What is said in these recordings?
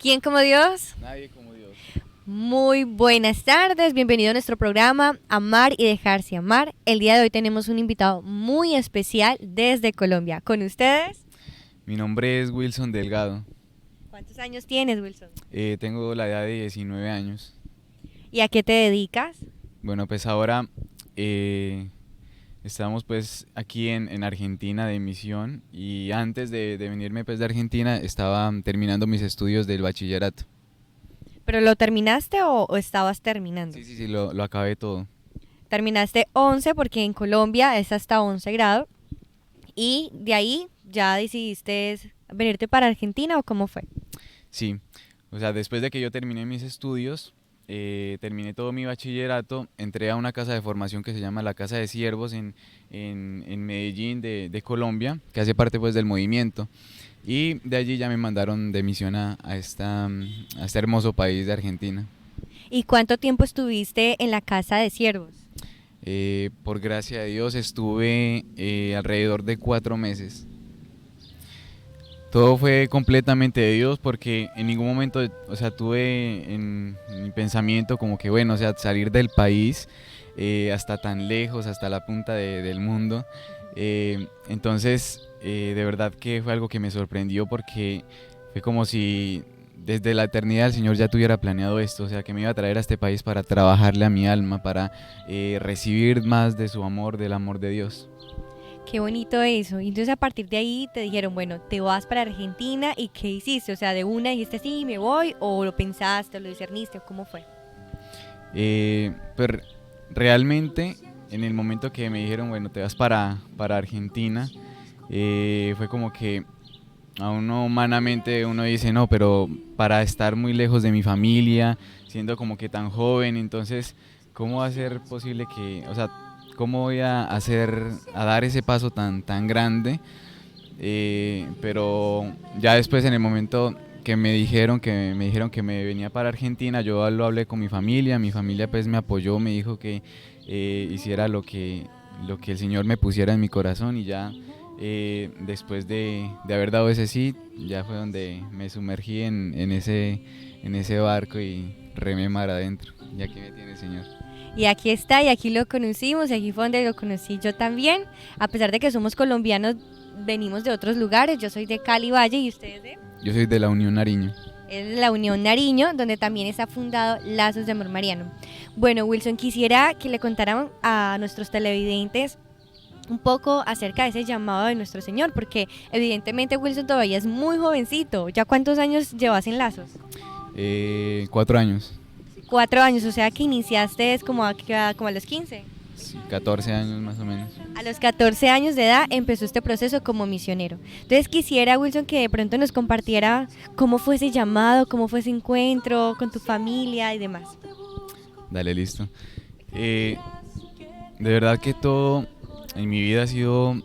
¿Quién como Dios? Nadie como Dios. Muy buenas tardes, bienvenido a nuestro programa Amar y Dejarse Amar. El día de hoy tenemos un invitado muy especial desde Colombia. ¿Con ustedes? Mi nombre es Wilson Delgado. ¿Cuántos años tienes, Wilson? Tengo la edad de 19 años. ¿Y a qué te dedicas? Bueno, pues ahora estamos pues aquí en Argentina de misión y antes de venirme pues de Argentina estaba terminando mis estudios del bachillerato. ¿Pero lo terminaste o estabas terminando? Sí, lo acabé todo. Terminaste 11 porque en Colombia es hasta 11 grado y de ahí ya decidiste venirte para Argentina o cómo fue. Sí, o sea, después de que yo terminé mis estudios, terminé todo mi bachillerato, entré a una casa de formación que se llama la Casa de Siervos en Medellín de Colombia, que hace parte pues del movimiento. Y de allí ya me mandaron de misión a este hermoso país de Argentina. ¿Y cuánto tiempo estuviste en la casa de siervos? Por gracia de Dios estuve alrededor de 4 meses. Todo fue completamente de Dios porque en ningún momento, o sea, tuve en mi pensamiento como que, bueno, o sea, salir del país hasta tan lejos, hasta la punta del mundo. Entonces, de verdad que fue algo que me sorprendió porque fue como si desde la eternidad el Señor ya tuviera planeado esto, o sea, que me iba a traer a este país para trabajarle a mi alma, para recibir más de su amor, del amor de Dios. Qué bonito eso. Y entonces a partir de ahí te dijeron, bueno, te vas para Argentina y ¿qué hiciste? O sea, de una dijiste sí, me voy, o lo pensaste, o lo discerniste, o cómo fue. Pues realmente en el momento que me dijeron, bueno, te vas para Argentina, fue como que a uno humanamente uno dice, no, pero para estar muy lejos de mi familia, siendo como que tan joven, entonces, ¿cómo va a ser posible que, o sea, cómo voy a hacer, a dar ese paso tan grande? Pero ya después en el momento que me dijeron que me venía para Argentina, yo lo hablé con mi familia pues me apoyó, me dijo que hiciera lo que el Señor me pusiera en mi corazón y ya después de haber dado ese sí, ya fue donde me sumergí en ese barco y remé mar adentro, y aquí me tiene el Señor. Y aquí está, y aquí lo conocimos, y aquí fue donde lo conocí yo también. A pesar de que somos colombianos, venimos de otros lugares. Yo soy de Cali Valle y ustedes de... Yo soy de la Unión Nariño. Es de la Unión Nariño, donde también está fundado Lazos de Amor Mariano. Bueno, Wilson, quisiera que le contaran a nuestros televidentes un poco acerca de ese llamado de nuestro Señor, porque evidentemente Wilson todavía es muy jovencito. ¿Ya cuántos años llevas en Lazos? 4 años. 4 años, o sea que iniciaste es como a los 15. Sí, 14 años más o menos. A los 14 años de edad empezó este proceso como misionero. Entonces quisiera, Wilson, que de pronto nos compartiera cómo fue ese llamado, cómo fue ese encuentro con tu familia y demás. Dale, listo. De verdad que todo en mi vida ha sido,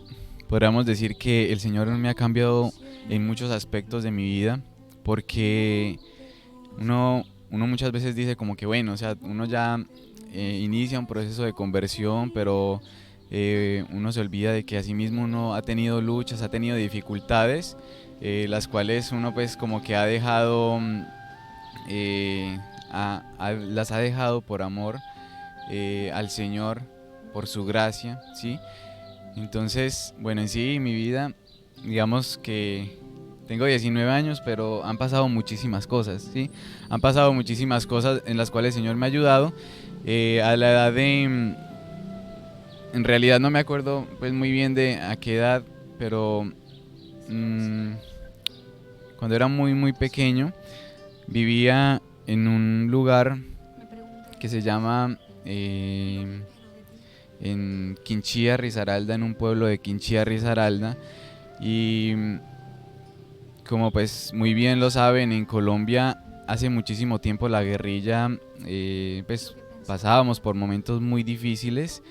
podríamos decir que el Señor me ha cambiado en muchos aspectos de mi vida, porque uno muchas veces dice como que bueno, o sea, uno ya inicia un proceso de conversión, pero uno se olvida de que asimismo uno ha tenido luchas, ha tenido dificultades, las cuales uno pues como que ha dejado, las ha dejado por amor al Señor, por su gracia, ¿sí? Entonces, bueno, en sí, mi vida, digamos que tengo 19 años, pero han pasado muchísimas cosas, ¿sí? Han pasado muchísimas cosas en las cuales el Señor me ha ayudado. A la edad de... En realidad no me acuerdo pues muy bien de a qué edad, pero mmm, cuando era muy pequeño, vivía en un lugar que se llama en Quinchía, Risaralda, en un pueblo de Quinchía, Risaralda. Y como pues muy bien lo saben, en Colombia hace muchísimo tiempo la guerrilla, pues pasábamos por momentos muy difíciles.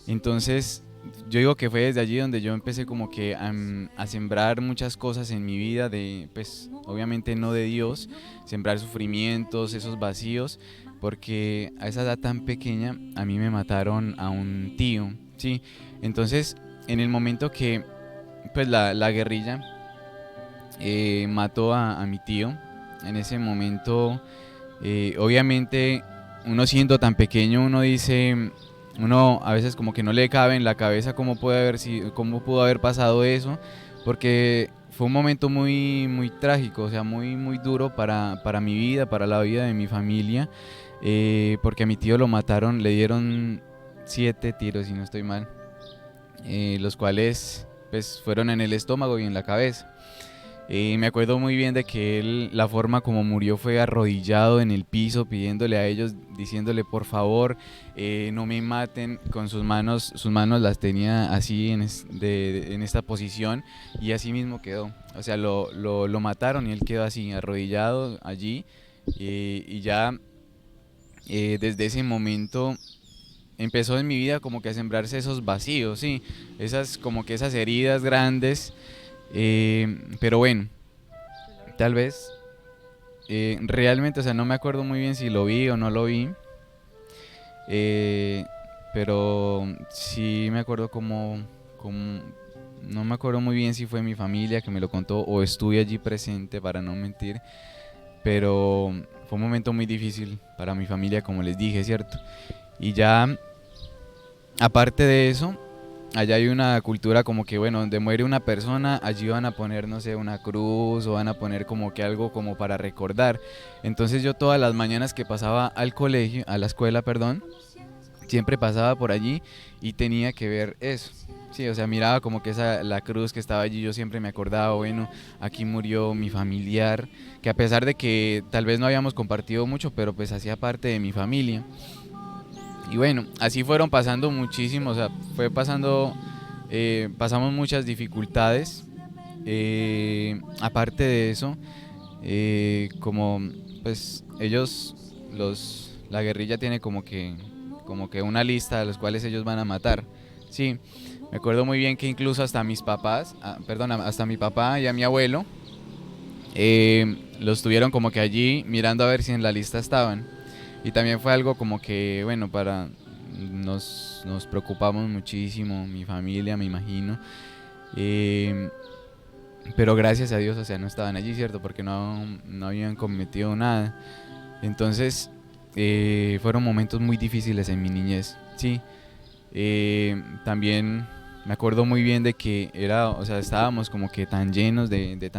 Entonces yo digo que fue desde allí donde yo empecé como que a sembrar muchas cosas en mi vida, de pues obviamente no de Dios, sembrar sufrimientos, esos vacíos, porque a esa edad tan pequeña a mí me mataron a un tío, ¿sí? Entonces en el momento que pues la guerrilla mató a mi tío, en ese momento, obviamente uno siendo tan pequeño, uno dice, uno a veces como que no le cabe en la cabeza cómo pudo haber pasado eso, porque fue un momento muy, muy trágico, o sea, muy, muy duro para mi vida, para la vida de mi familia, porque a mi tío lo mataron, le dieron 7 tiros, si no estoy mal, los cuales pues fueron en el estómago y en la cabeza. Me acuerdo muy bien de que él, la forma como murió fue arrodillado en el piso, pidiéndole a ellos, diciéndole por favor, no me maten, con sus manos las tenía así en esta posición, y así mismo quedó. O sea, lo mataron y él quedó así, arrodillado allí, y ya desde ese momento empezó en mi vida como que a sembrarse esos vacíos, sí, como que esas heridas grandes, pero bueno, tal vez realmente, o sea, no me acuerdo muy bien si lo vi o no lo vi, eh, pero sí me acuerdo no me acuerdo muy bien si fue mi familia que me lo contó o estuve allí presente, para no mentir, pero fue un momento muy difícil para mi familia, como les dije, ¿cierto? Y ya, aparte de eso, allá hay una cultura como que, bueno, donde muere una persona, allí van a poner, no sé, una cruz, o van a poner como que algo como para recordar. Entonces yo todas las mañanas que pasaba al colegio, a la escuela, perdón, siempre pasaba por allí y tenía que ver eso. Sí, o sea, miraba como que la cruz que estaba allí, yo siempre me acordaba, bueno, aquí murió mi familiar, que a pesar de que tal vez no habíamos compartido mucho, pero pues hacía parte de mi familia. Y bueno, así fueron pasando muchísimo, o sea, pasamos muchas dificultades. Aparte de eso, como pues la guerrilla tiene como que una lista de los cuales ellos van a matar. Sí, me acuerdo muy bien que incluso hasta mis papás, perdón, hasta mi papá y a mi abuelo, los tuvieron como que allí mirando a ver si en la lista estaban. Y también fue algo como que, bueno, nos preocupamos muchísimo, mi familia, me imagino. Eh, pero gracias a Dios, o sea, no estaban allí, ¿cierto? Porque no habían cometido nada. Entonces, fueron momentos muy difíciles en mi niñez, sí. También me acuerdo muy bien de que o sea, estábamos como que tan llenos de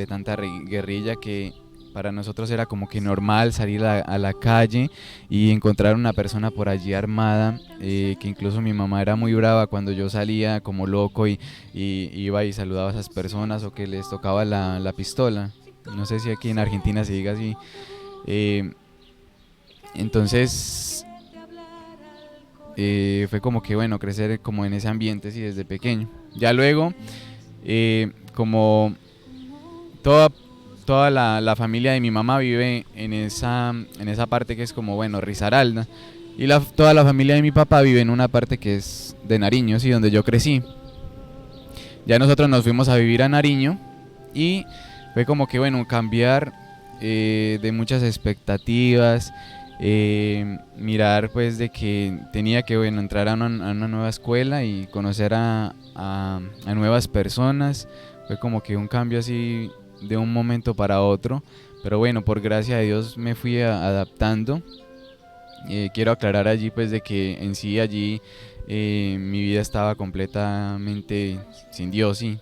tanta guerrilla, que para nosotros era como que normal salir a la calle y encontrar una persona por allí armada, que incluso mi mamá era muy brava cuando yo salía como loco y iba y saludaba a esas personas, o que les tocaba la pistola. No sé si aquí en Argentina se diga así. Entonces fue como que, bueno, crecer como en ese ambiente, sí, desde pequeño. Ya luego, como toda la familia de mi mamá vive en esa parte que es como, bueno, Risaralda, y toda la familia de mi papá vive en una parte que es de Nariño, sí, donde yo crecí. Ya nosotros nos fuimos a vivir a Nariño, y fue como que, bueno, cambiar de muchas expectativas, mirar pues de que tenía que, bueno, entrar a una nueva escuela y conocer a nuevas personas. Fue como que un cambio así de un momento para otro, pero bueno, por gracia de Dios me fui adaptando. Quiero aclarar allí pues de que en sí allí mi vida estaba completamente sin Dios, sí.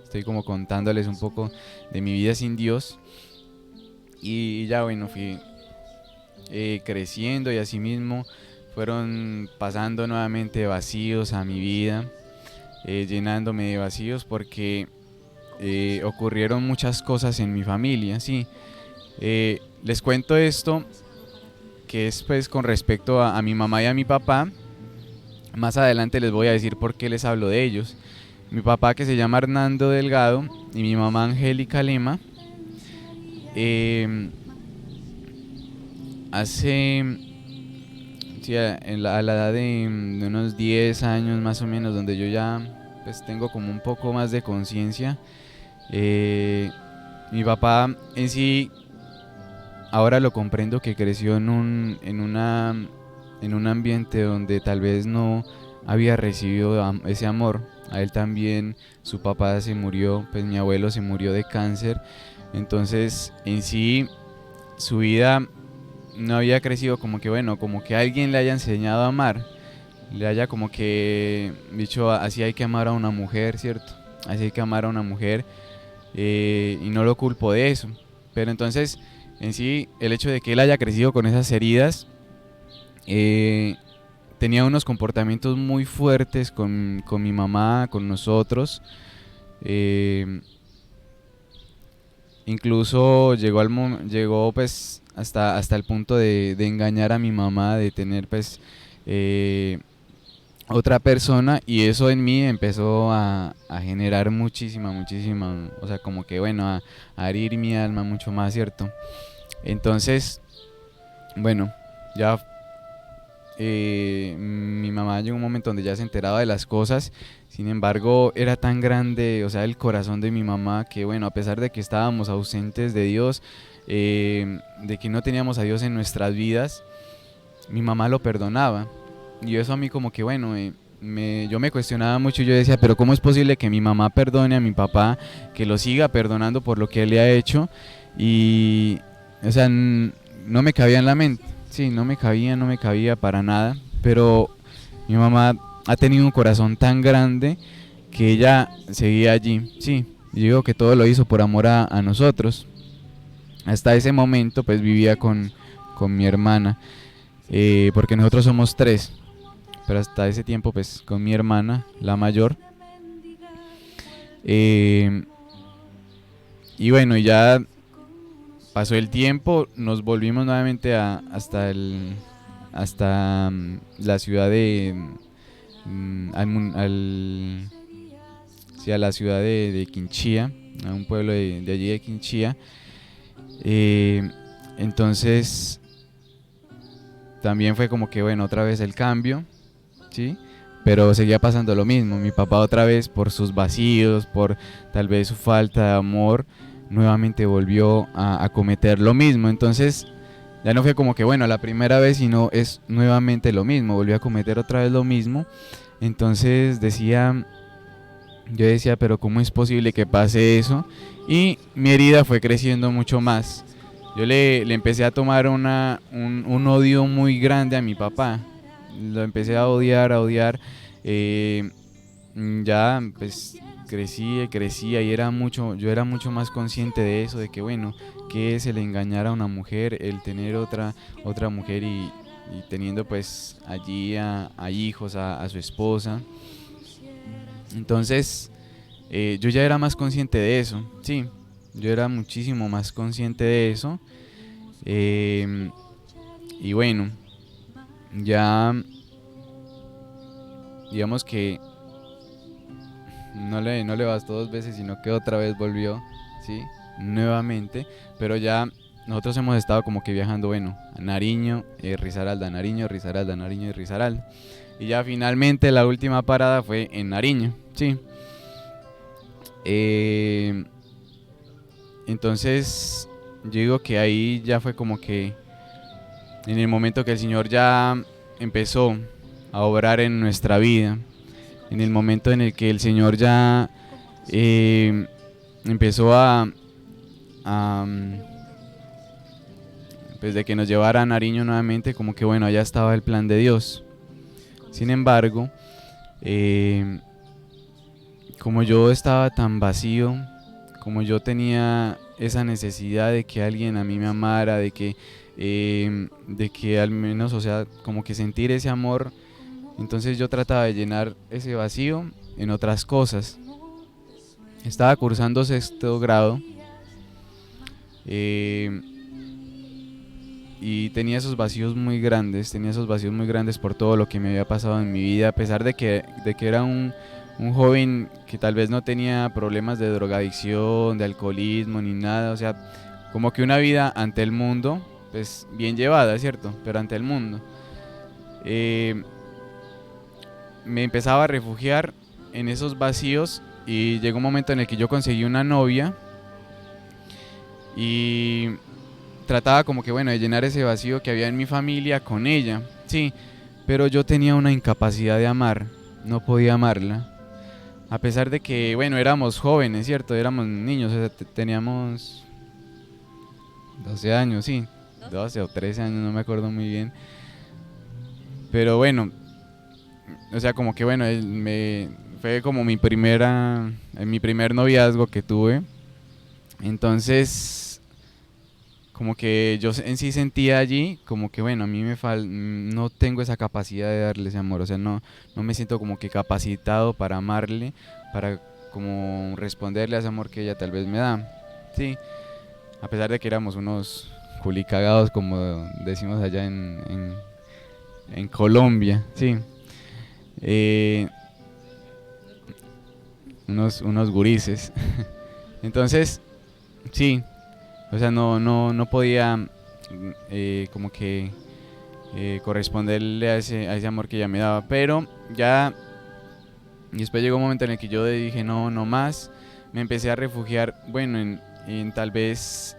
Estoy como contándoles un poco de mi vida sin Dios, y ya bueno, fui creciendo, y así mismo fueron pasando nuevamente vacíos a mi vida, llenándome de vacíos, porque ocurrieron muchas cosas en mi familia, sí. Les cuento esto, que es pues con respecto a mi mamá y a mi papá. Más adelante les voy a decir por qué les hablo de ellos. Mi papá, que se llama Hernando Delgado, y mi mamá Angélica Lema, hace, sí, a la edad de unos 10 años más o menos, donde yo ya pues tengo como un poco más de conciencia, mi papá en sí, ahora lo comprendo, que creció en un ambiente donde tal vez no había recibido ese amor. A él también, su papá se murió, pues mi abuelo se murió de cáncer, Entonces, en sí, su vida no había crecido como que, bueno, como que alguien le haya enseñado a amar, le haya como que dicho, así hay que amar a una mujer, ¿cierto? Así hay que amar a una mujer, y no lo culpo de eso. Pero entonces, en sí, el hecho de que él haya crecido con esas heridas, tenía unos comportamientos muy fuertes con mi mamá, con nosotros. Incluso llegó pues hasta el punto de engañar a mi mamá, de tener pues otra persona, y eso en mí empezó a generar muchísima, o sea, como que bueno, a herir mi alma mucho más, ¿cierto? Entonces, bueno, ya mi mamá llegó un momento donde ya se enteraba de las cosas. Sin embargo, era tan grande, o sea, el corazón de mi mamá, que bueno, a pesar de que estábamos ausentes de Dios, de que no teníamos a Dios en nuestras vidas, mi mamá lo perdonaba. Y eso a mí como que bueno, yo me cuestionaba mucho. Yo decía, pero ¿cómo es posible que mi mamá perdone a mi papá, que lo siga perdonando por lo que él le ha hecho? Y, o sea, no me cabía en la mente. Sí, no me cabía para nada. Pero mi mamá ha tenido un corazón tan grande que ella seguía allí. Sí, yo digo que todo lo hizo por amor a nosotros. Hasta ese momento pues vivía con mi hermana, porque nosotros somos tres, pero hasta ese tiempo pues con mi hermana, la mayor. Eh, y bueno, ya pasó el tiempo, nos volvimos nuevamente hasta la ciudad sí, a la ciudad de Quinchía, a un pueblo de allí de Quinchía. Entonces también fue como que bueno, otra vez el cambio, ¿sí? Pero seguía pasando lo mismo. Mi papá otra vez, por sus vacíos, por tal vez su falta de amor, nuevamente volvió a cometer lo mismo. Entonces ya no fue como que bueno, la primera vez, sino es nuevamente lo mismo, volvió a cometer otra vez lo mismo. Entonces yo decía, pero ¿cómo es posible que pase eso? Y mi herida fue creciendo mucho más. Yo le empecé a tomar un odio muy grande a mi papá. Lo empecé a odiar. eh, ya pues crecía y yo era mucho más consciente de eso, de que bueno, que es el engañar a una mujer, el tener otra mujer y teniendo pues allí a hijos, a su esposa. Entonces, yo ya era más consciente de eso, sí, yo era muchísimo más consciente de eso. Y bueno, ya digamos que no le bastó dos veces, sino que otra vez volvió, sí, nuevamente, pero ya nosotros hemos estado como que viajando, bueno, a Nariño, Risaralda, Nariño, Risaralda, Nariño y Risaralda. Y ya finalmente la última parada fue en Nariño, sí. Entonces yo digo que ahí ya fue como que en el momento que el Señor ya empezó a obrar en nuestra vida, en el momento en el que el Señor ya empezó pues de que nos llevara a Nariño nuevamente, como que bueno, allá estaba el plan de Dios. Sin embargo, como yo estaba tan vacío, como yo tenía esa necesidad de que alguien a mí me amara, de que al menos, o sea, como que sentir ese amor, entonces yo trataba de llenar ese vacío en otras cosas. Estaba cursando sexto grado, y tenía esos vacíos muy grandes, por todo lo que me había pasado en mi vida, a pesar de que era un joven que tal vez no tenía problemas de drogadicción, de alcoholismo ni nada, o sea, como que una vida ante el mundo, pues bien llevada, ¿cierto? Pero ante el mundo. Me empezaba a refugiar en esos vacíos y llegó un momento en el que yo conseguí una novia y trataba como que bueno de llenar ese vacío que había en mi familia con ella, sí, pero yo tenía una incapacidad de amar, no podía amarla. A pesar de que, bueno, éramos jóvenes, ¿cierto? Éramos niños, o sea, teníamos 12 años, sí, 12 o 13 años, no me acuerdo muy bien. Pero bueno, o sea, como que bueno, fue como mi primer noviazgo que tuve. Entonces, como que yo en sí sentía allí, como que bueno, a mí no tengo esa capacidad de darle ese amor, o sea, no me siento como que capacitado para amarle, para como responderle a ese amor que ella tal vez me da. Sí, a pesar de que éramos unos culicagados, como decimos allá en Colombia, sí. Eh, unos gurises. Entonces, sí, o sea, no podía como que corresponderle a ese amor que ella me daba. Pero ya después llegó un momento en el que yo dije, no más. Me empecé a refugiar, bueno, en tal vez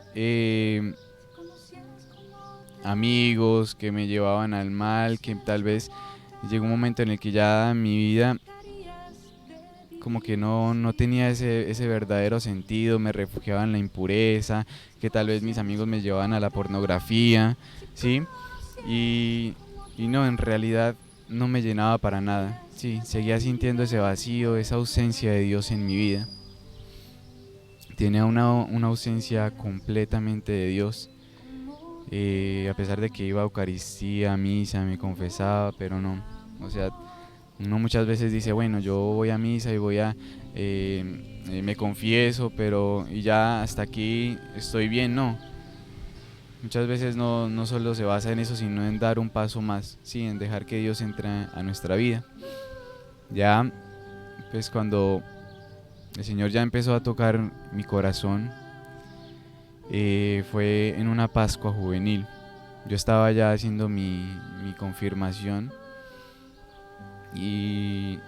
amigos que me llevaban al mal, que tal vez llegó un momento en el que ya mi vida como que no tenía ese verdadero sentido, me refugiaba en la impureza, que tal vez mis amigos me llevaban a la pornografía, ¿sí? Y, y no, en realidad no me llenaba para nada, sí, seguía sintiendo ese vacío, esa ausencia de Dios en mi vida. Tenía una ausencia completamente de Dios, a pesar de que iba a Eucaristía, a misa, me confesaba, pero no, o sea, uno muchas veces dice, bueno, yo voy a misa y me confieso, pero y ya hasta aquí estoy bien, no. Muchas veces no solo se basa en eso, sino en dar un paso más, sí, en dejar que Dios entre a nuestra vida. Ya, pues cuando el Señor ya empezó a tocar mi corazón, fue en una Pascua juvenil. Yo estaba ya haciendo mi confirmación y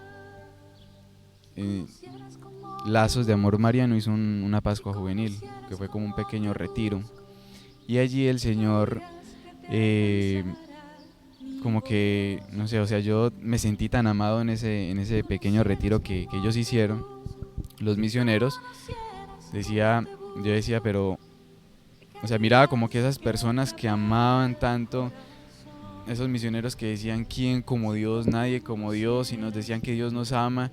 Lazos de Amor Mariano hizo una Pascua juvenil, que fue como un pequeño retiro. Y allí el Señor, como que, no sé, o sea, yo me sentí tan amado en ese pequeño retiro que ellos hicieron, los misioneros. Yo decía, pero, o sea, miraba como que esas personas que amaban tanto, esos misioneros que decían, ¿quién como Dios? Nadie como Dios, y nos decían que Dios nos ama.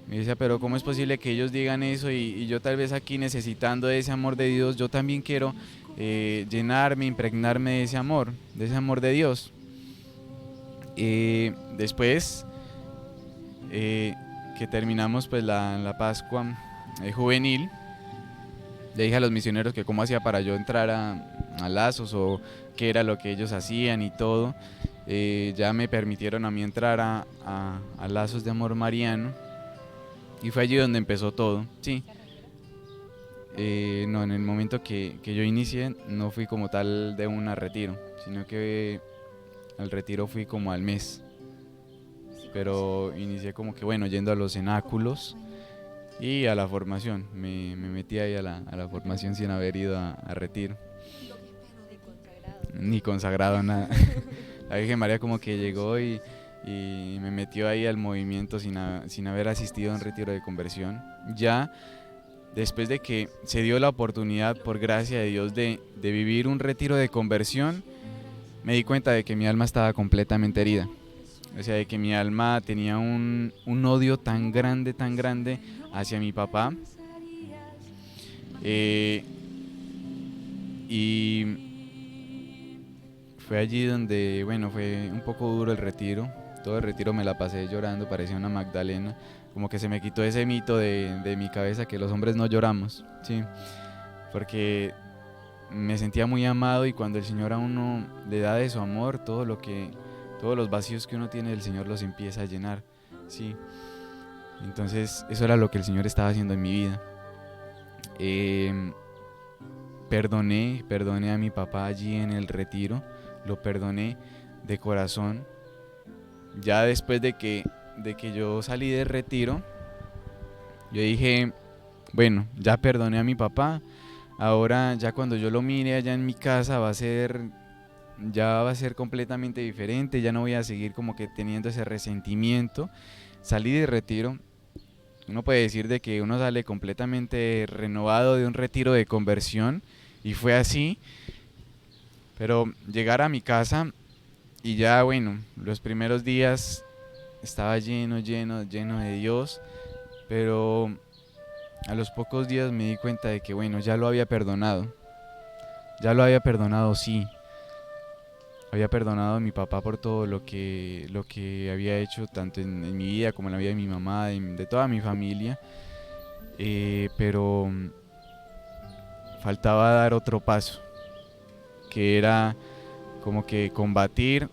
Me decía, pero ¿cómo es posible que ellos digan eso y yo tal vez aquí necesitando de ese amor de Dios, yo también quiero llenarme, impregnarme de ese amor de Dios? Después que terminamos pues la Pascua juvenil, le dije a los misioneros que cómo hacía para yo entrar a Lazos o qué era lo que ellos hacían y todo. Ya me permitieron a mí entrar a Lazos de Amor Mariano. Y fue allí donde empezó todo, sí. No, en el momento que yo inicié no fui como tal de un retiro, sino que al retiro fui como al mes. Pero inicié como que bueno, yendo a los cenáculos y a la formación. Me metí ahí a la formación sin haber ido a retiro. Ni consagrado, nada. La Virgen María como que llegó y me metió ahí al movimiento sin haber asistido a un retiro de conversión. Ya después de que se dio la oportunidad, por gracia de Dios, de vivir un retiro de conversión, me di cuenta de que mi alma estaba completamente herida. O sea, de que mi alma tenía un odio tan grande hacia mi papá. Y fue allí donde, bueno, fue un poco duro el retiro. Todo el retiro me la pasé llorando, parecía una Magdalena. Como que se me quitó ese mito de mi cabeza que los hombres no lloramos, ¿sí? Porque me sentía muy amado y cuando el Señor a uno le da de su amor, todos los vacíos que uno tiene, el Señor los empieza a llenar, ¿sí? Entonces eso era lo que el Señor estaba haciendo en mi vida. Perdoné a mi papá allí en el retiro, lo perdoné de corazón. Ya después de que yo salí del retiro, yo dije, bueno, ya perdoné a mi papá, ahora ya cuando yo lo mire allá en mi casa va a ser completamente diferente, ya no voy a seguir como que teniendo ese resentimiento. Salí de retiro, uno puede decir de que uno sale completamente renovado de un retiro de conversión y fue así. Pero llegar a mi casa y ya, bueno, los primeros días estaba lleno, lleno, lleno de Dios, pero a los pocos días me di cuenta de que, bueno, ya lo había perdonado. Ya lo había perdonado, sí. Había perdonado a mi papá por todo lo que había hecho, tanto en mi vida como en la vida de mi mamá, de toda mi familia. Pero faltaba dar otro paso, que era como que combatir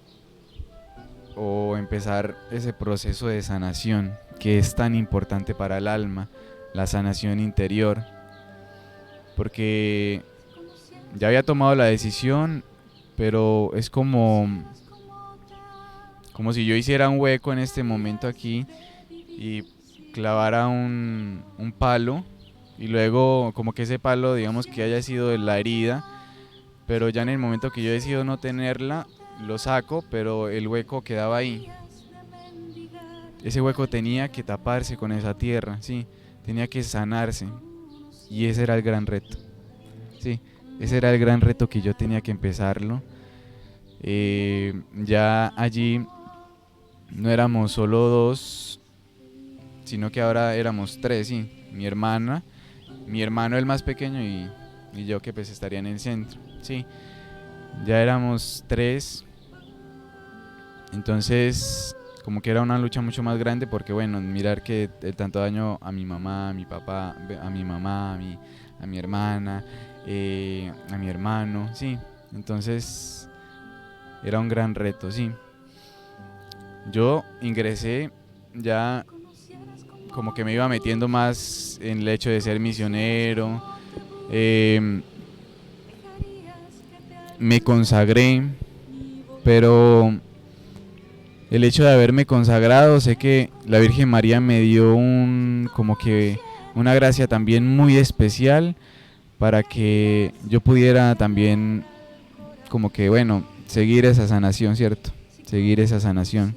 o empezar ese proceso de sanación que es tan importante para el alma, la sanación interior, porque ya había tomado la decisión, pero es como si yo hiciera un hueco en este momento aquí y clavara un palo y luego como que ese palo, digamos que haya sido de la herida, pero ya en el momento que yo decido no tenerla, lo saco, pero el hueco quedaba ahí. Ese hueco tenía que taparse con esa tierra, sí, tenía que sanarse. Y ese era el gran reto, sí, ese era el gran reto que yo tenía que empezarlo. Ya allí no éramos solo dos, sino que ahora éramos tres, sí, mi hermana, mi hermano el más pequeño y yo que pues estaría en el centro, sí, ya éramos tres. Entonces como que era una lucha mucho más grande porque bueno, mirar que el tanto daño a mi mamá, a mi papá, a mi mamá, a mi hermana, a mi hermano, sí, entonces era un gran reto, sí. Yo ingresé ya como que me iba metiendo más en el hecho de ser misionero, me consagré, pero el hecho de haberme consagrado, sé que la Virgen María me dio como que una gracia también muy especial para que yo pudiera también como que bueno, seguir esa sanación, ¿cierto? Seguir esa sanación.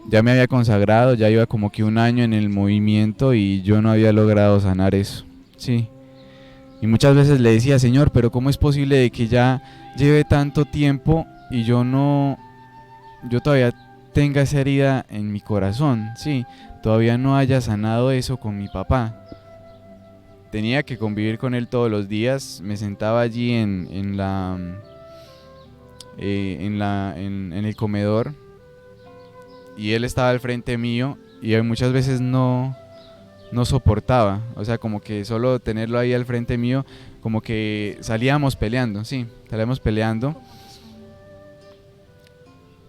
Ya me había consagrado, ya iba como que un año en el movimiento y yo no había logrado sanar eso, sí. Y muchas veces le decía, Señor, pero ¿cómo es posible de que ya lleve tanto tiempo y yo todavía tenga esa herida en mi corazón, sí, todavía no haya sanado eso con mi papá? Tenía que convivir con él todos los días, me sentaba allí en el comedor y él estaba al frente mío y muchas veces no soportaba, o sea, como que solo tenerlo ahí al frente mío, como que salíamos peleando, sí, salíamos peleando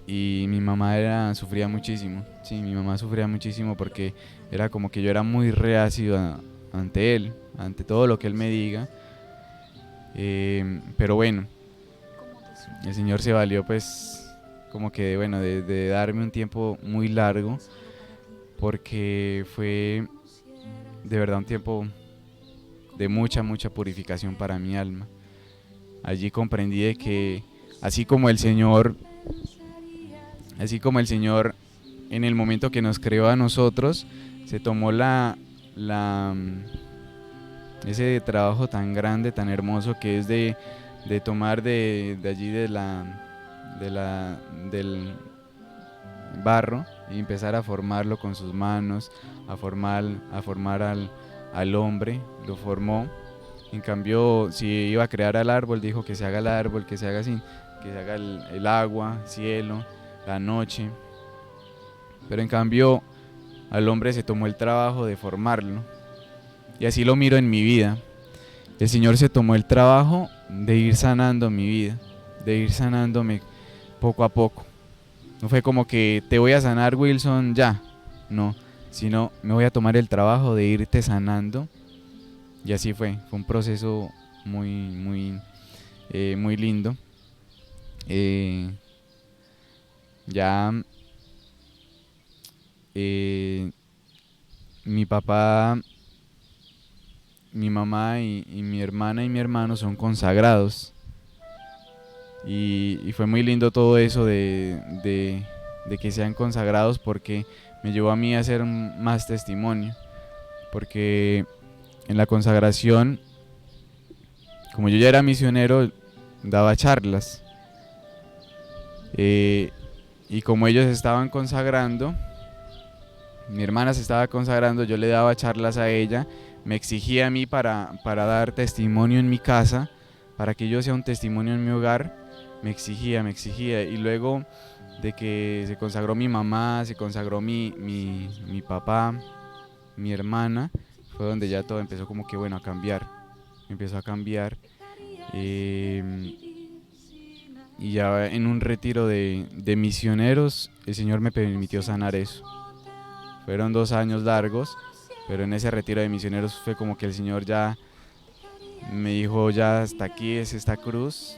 y mi mamá sufría muchísimo, sí, mi mamá sufría muchísimo porque era como que yo era muy reacio ante él, ante todo lo que él me diga, pero bueno, el Señor se valió pues como que bueno de darme un tiempo muy largo porque fue de verdad un tiempo de mucha purificación para mi alma. Allí comprendí de que así como el Señor en el momento que nos creó a nosotros se tomó ese trabajo tan grande, tan hermoso que es de tomar de allí del barro y empezar a formarlo con sus manos, a formar al hombre, lo formó. En cambio, si iba a crear al árbol, dijo que se haga el árbol, que se haga así, que se haga el agua, cielo, la noche. Pero en cambio, al hombre se tomó el trabajo de formarlo. Y así lo miro en mi vida. El Señor se tomó el trabajo de ir sanando mi vida, de ir sanándome poco a poco. No fue como que te voy a sanar, Wilson, ya. No, sino me voy a tomar el trabajo de irte sanando. Y así fue un proceso muy lindo. Ya mi papá, mi mamá y mi hermana y mi hermano son consagrados. Y fue muy lindo todo eso de que sean consagrados porque me llevó a mí a hacer más testimonio. Porque en la consagración, como yo ya era misionero, daba charlas. Y como ellos estaban consagrando, mi hermana se estaba consagrando, yo le daba charlas a ella, me exigía a mí para dar testimonio en mi casa, para que yo sea un testimonio en mi hogar, me exigía. Y luego de que se consagró mi mamá, se consagró mi papá, mi hermana, fue donde ya todo empezó como que bueno a cambiar, empezó a cambiar. Y ya en un retiro de misioneros, el Señor me permitió sanar eso. Fueron 2 años largos, pero en ese retiro de misioneros fue como que el Señor ya me dijo, ya hasta aquí es esta cruz,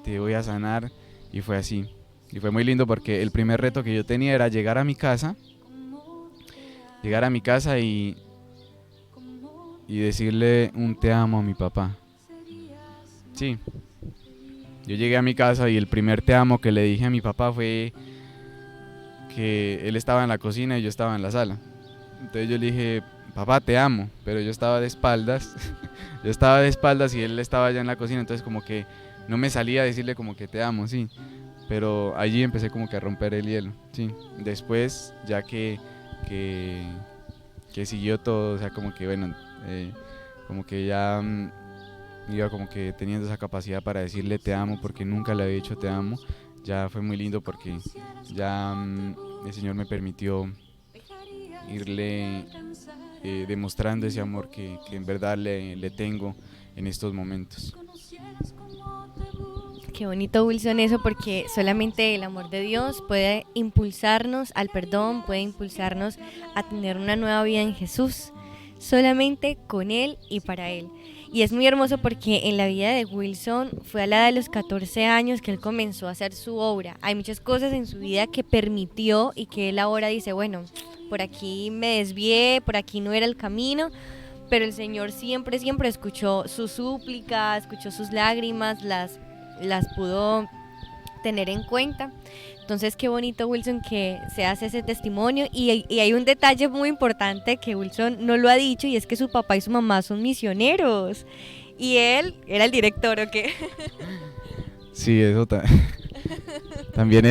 te voy a sanar, y fue así. Y fue muy lindo porque el primer reto que yo tenía era llegar a mi casa y decirle un te amo a mi papá. Sí. Yo llegué a mi casa y el primer te amo que le dije a mi papá fue que él estaba en la cocina y yo estaba en la sala. Entonces yo le dije, papá, te amo, pero yo estaba de espaldas. Yo estaba de espaldas y él estaba allá en la cocina, entonces como que no me salía a decirle como que te amo, sí. Pero allí empecé como que a romper el hielo, sí. Después, ya que siguió todo, o sea, como que bueno, como que ya iba como que teniendo esa capacidad para decirle te amo, porque nunca le había dicho te amo. Ya fue muy lindo porque ya el Señor me permitió irle demostrando ese amor que en verdad le tengo en estos momentos. Qué bonito, Wilson, eso, porque solamente el amor de Dios puede impulsarnos al perdón, puede impulsarnos a tener una nueva vida en Jesús, solamente con Él y para Él. Y es muy hermoso porque en la vida de Wilson fue a la de los 14 años que él comenzó a hacer su obra. Hay muchas cosas en su vida que permitió y que él ahora dice, bueno, por aquí me desvié, por aquí no era el camino, pero el Señor siempre escuchó sus súplicas, escuchó sus lágrimas, las pudo tener en cuenta. Entonces qué bonito, Wilson, que se hace ese testimonio, y hay un detalle muy importante que Wilson no lo ha dicho, y es que su papá y su mamá son misioneros y él era el director, ¿o qué? Sí, eso también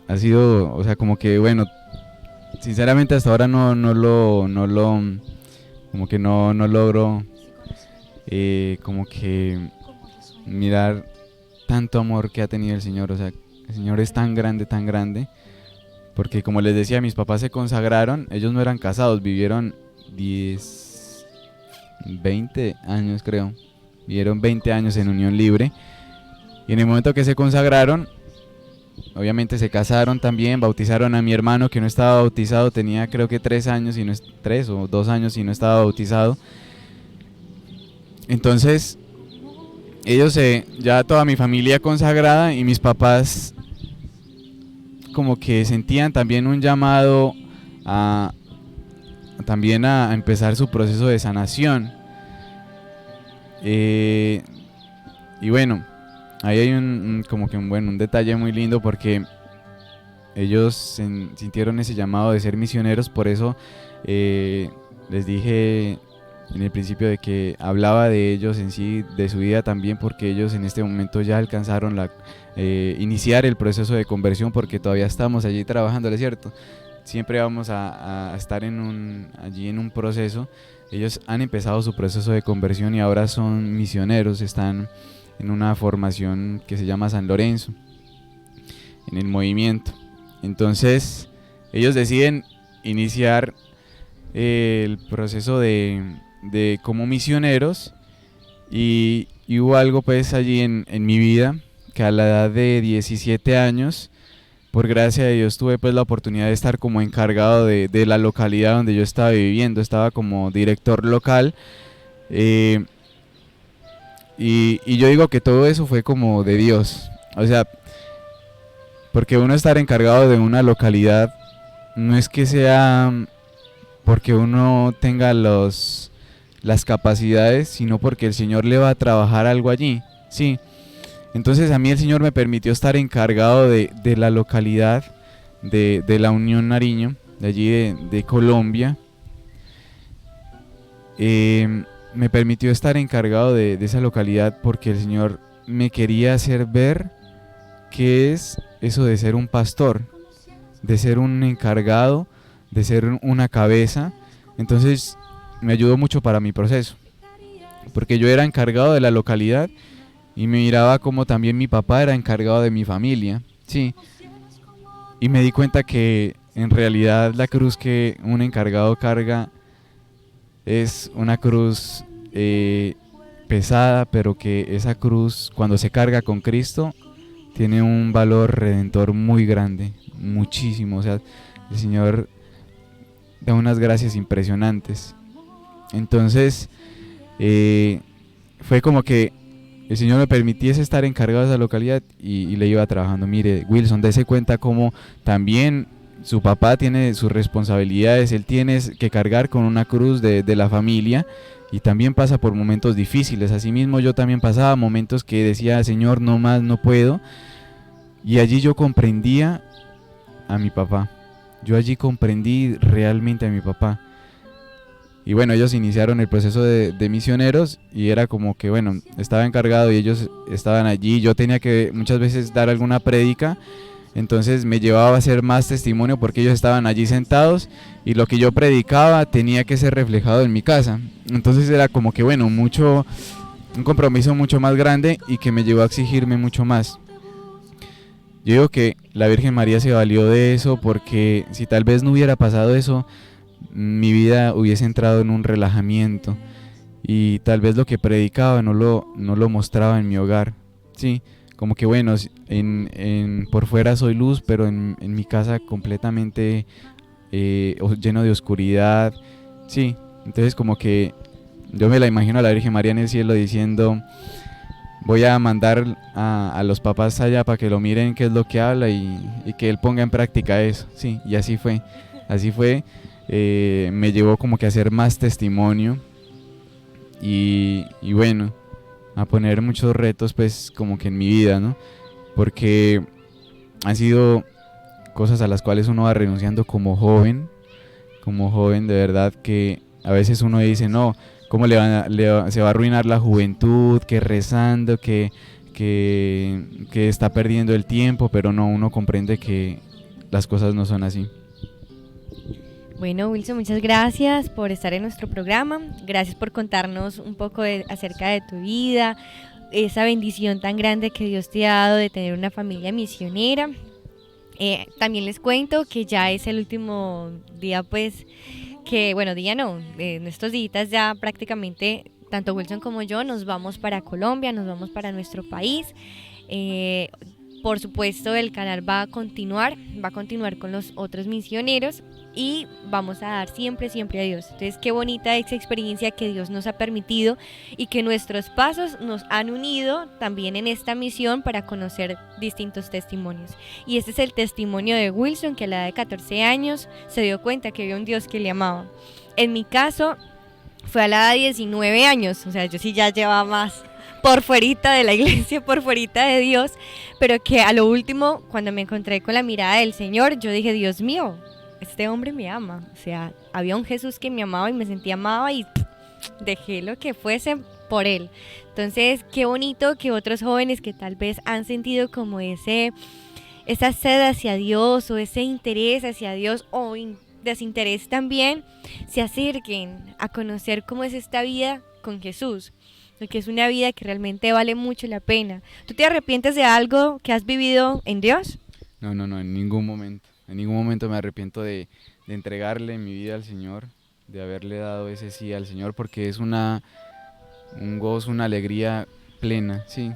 ha sido, o sea, como que bueno, sinceramente hasta ahora no como que no logro como que mirar tanto amor que ha tenido el Señor. O sea, el Señor es tan grande, porque como les decía, mis papás se consagraron, ellos no eran casados, vivieron 20 años creo, vivieron 20 años en unión libre, y en el momento que se consagraron, obviamente se casaron también, bautizaron a mi hermano que no estaba bautizado, tenía creo que 3 años, 3 o 2 años y no estaba bautizado. Entonces ellos, ya toda mi familia consagrada, y mis papás como que sentían también un llamado también a empezar su proceso de sanación. Y bueno, ahí hay como que un detalle muy lindo, porque ellos sintieron ese llamado de ser misioneros. Por eso les dije en el principio de que hablaba de ellos en sí, de su vida también, porque ellos en este momento ya alcanzaron iniciar el proceso de conversión, porque todavía estamos allí trabajando, ¿es cierto? Siempre vamos a estar allí en un proceso. Ellos han empezado su proceso de conversión y ahora son misioneros, están en una formación que se llama San Lorenzo, en el movimiento. Entonces ellos deciden iniciar el proceso de como misioneros, y hubo algo pues allí en mi vida, que a la edad de 17 años, por gracia de Dios, tuve pues la oportunidad de estar como encargado de la localidad donde yo estaba viviendo. Estaba como director local, y yo digo que todo eso fue como de Dios. O sea, porque uno estar encargado de una localidad no es que sea porque uno tenga las capacidades, sino porque el Señor le va a trabajar algo allí, sí. Entonces a mí el Señor me permitió estar encargado de la localidad de la Unión Nariño, de allí de Colombia. me permitió estar encargado de esa localidad porque el Señor me quería hacer ver qué es eso de ser un pastor, de ser un encargado, de ser una cabeza. Entonces me ayudó mucho para mi proceso, porque yo era encargado de la localidad y me miraba como también mi papá era encargado de mi familia, sí, y me di cuenta que en realidad la cruz que un encargado carga es una cruz pesada, pero que esa cruz cuando se carga con Cristo tiene un valor redentor muy grande, muchísimo. O sea, el Señor da unas gracias impresionantes. Entonces, fue como que el Señor me permitiese estar encargado de esa localidad y le iba trabajando. Mire, Wilson, dése cuenta cómo también su papá tiene sus responsabilidades, él tiene que cargar con una cruz de la familia y también pasa por momentos difíciles. Asimismo, yo también pasaba momentos que decía, Señor, no más, no puedo. Y allí yo comprendía a mi papá. Yo allí comprendí realmente a mi papá. Y bueno, ellos iniciaron el proceso de misioneros y era como que, bueno, estaba encargado y ellos estaban allí. Yo tenía que muchas veces dar alguna prédica, entonces me llevaba a hacer más testimonio porque ellos estaban allí sentados y lo que yo predicaba tenía que ser reflejado en mi casa. Entonces era como que, bueno, un compromiso mucho más grande y que me llevó a exigirme mucho más. Yo digo que la Virgen María se valió de eso porque si tal vez no hubiera pasado eso, mi vida hubiese entrado en un relajamiento y tal vez lo que predicaba no lo mostraba en mi hogar, sí, como que bueno, por fuera soy luz, pero en mi casa completamente lleno de oscuridad, sí, entonces como que yo me la imagino a la Virgen María en el cielo diciendo, voy a mandar a los papás allá para que lo miren qué es lo que habla y que él ponga en práctica eso, sí, y así fue. Me llevó como que a hacer más testimonio y bueno, a poner muchos retos pues como que en mi vida, ¿no? Porque han sido cosas a las cuales uno va renunciando como joven de verdad que a veces uno dice, no, ¿cómo se va a arruinar la juventud? Que rezando, que está perdiendo el tiempo, pero no, uno comprende que las cosas no son así. Bueno, Wilson, muchas gracias por estar en nuestro programa. Gracias por contarnos un poco acerca de tu vida, esa bendición tan grande que Dios te ha dado de tener una familia misionera. También les cuento que ya es el último día, pues, día no, en estos días ya prácticamente tanto Wilson como yo nos vamos para Colombia, nos vamos para nuestro país. Por supuesto, el canal va a continuar con los otros misioneros y vamos a dar siempre a Dios. Entonces, qué bonita esa experiencia que Dios nos ha permitido y que nuestros pasos nos han unido también en esta misión para conocer distintos testimonios. Y este es el testimonio de Wilson, que a la edad de 14 años se dio cuenta que había un Dios que le amaba. En mi caso, fue a la edad de 19 años, o sea, yo sí ya llevaba más por fuerita de la iglesia, por fuerita de Dios, pero que a lo último, cuando me encontré con la mirada del Señor, yo dije, Dios mío, este hombre me ama. O sea, había un Jesús que me amaba y me sentía amada y dejé lo que fuese por él. Entonces, qué bonito que otros jóvenes que tal vez han sentido como esa sed hacia Dios o ese interés hacia Dios o desinterés también, se acerquen a conocer cómo es esta vida con Jesús. Porque es una vida que realmente vale mucho la pena. ¿Tú te arrepientes de algo que has vivido en Dios? No, en ningún momento. En ningún momento me arrepiento de entregarle mi vida al Señor, de haberle dado ese sí al Señor, porque es un gozo, una alegría plena, sí,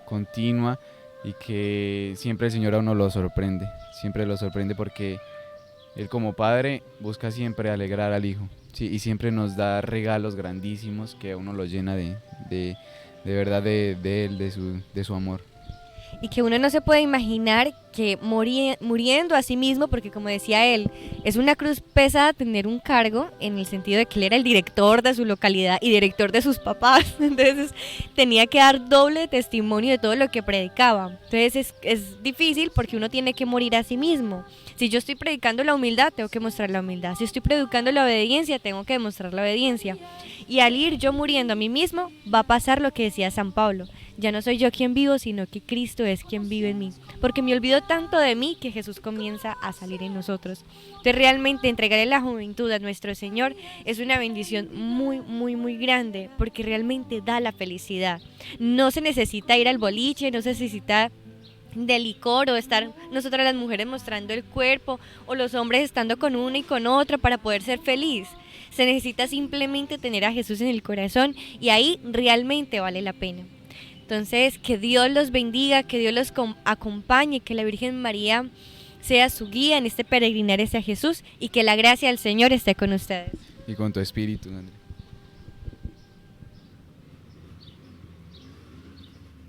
continua, y que siempre el Señor a uno lo sorprende. Siempre lo sorprende porque Él como Padre busca siempre alegrar al Hijo. Sí, y siempre nos da regalos grandísimos que a uno lo llena de verdad de él, de su amor. y que uno no se puede imaginar que muriendo a sí mismo, porque como decía él, es una cruz pesada tener un cargo, en el sentido de que él era el director de su localidad y director de sus papás, entonces tenía que dar doble testimonio de todo lo que predicaba. Entonces es difícil porque uno tiene que morir a sí mismo. Si yo estoy predicando la humildad, tengo que mostrar la humildad. Si estoy predicando la obediencia, tengo que demostrar la obediencia. Y al ir yo muriendo a mí mismo, va a pasar lo que decía San Pablo. Ya no soy yo quien vivo, sino que Cristo es quien vive en mí. Porque me olvido tanto de mí que Jesús comienza a salir en nosotros. Entonces realmente entregarle la juventud a nuestro Señor es una bendición muy, muy, muy grande, porque realmente da la felicidad. No se necesita ir al boliche, no se necesita de licor o estar nosotras las mujeres mostrando el cuerpo o los hombres estando con una y con otra para poder ser feliz. Se necesita simplemente tener a Jesús en el corazón y ahí realmente vale la pena. Entonces, que Dios los bendiga, que Dios los acompañe, que la Virgen María sea su guía en este peregrinar hacia Jesús y que la gracia del Señor esté con ustedes. Y con tu espíritu, André.